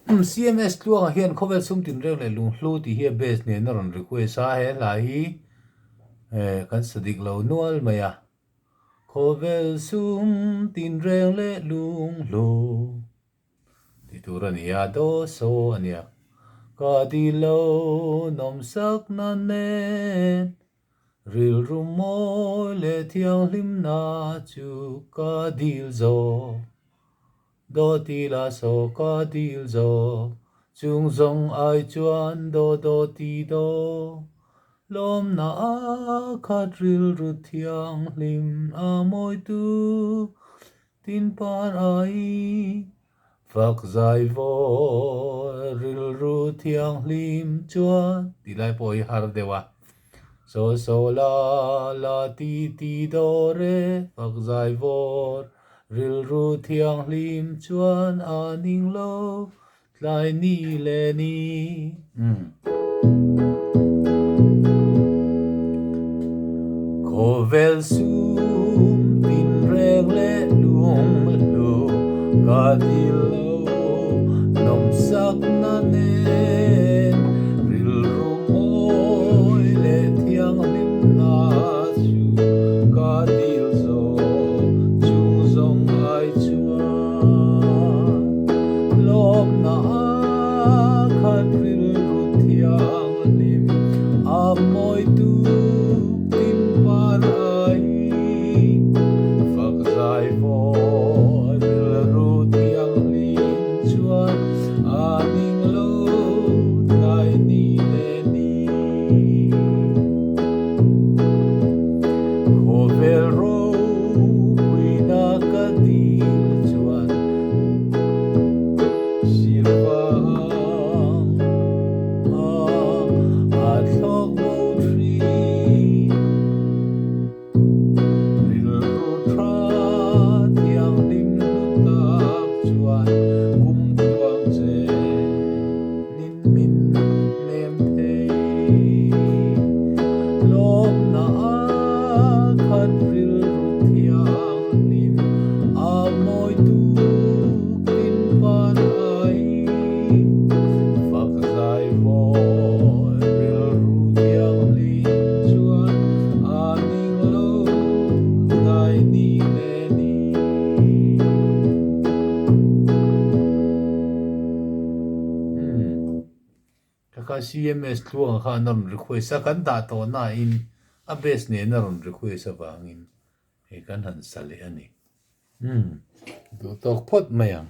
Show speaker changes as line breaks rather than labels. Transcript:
CMS Tluanga hian Khawvel sum tinreng le lunghlu ti hi base ne na ron request a he la hi kan sadik lo nual maya Khawvel sum tinreng le lunghlu ti turani ya do so ania ka di lo nom sak na ne ril rumoy le thiang lim na chu ka dil zo do ti la so ka dil zo chung zong ai chuan do ti do lom na a khat ril ru thiang lim a moi tu tin par ai phak zai vo ril ru thiang lim chuan ti lai poi har dewa so la ti do re phak zai vor ril ru thiang lim chuan aning lo tlai ni le ni Khawvel sum tinreng le lunghlu ka di lo nom sak na nen ril rumoy le thiang lim na chu ka dil zo chung zong ai chuan lom na a khat ril ru thiang lim a moi tu tin par ai phak zai vo ril ru thiang lim chuan aning lo tlai ni le ni Khawvel ro pui na ka dil chuan silvang a thlok mo thri ril ru thra thiang lim lu tak chuan kum tuang che nin min mem thei lom na a khat ril ru thiang lim a moi tu tin pan ai phak zai vo ril ru thiang lim chuan aning lo tlai ni le ni kaka CMS Tluanga kha na ron request a kan da to na in a base ne na ron request a wangin he kan han sale ani do tok phot mayang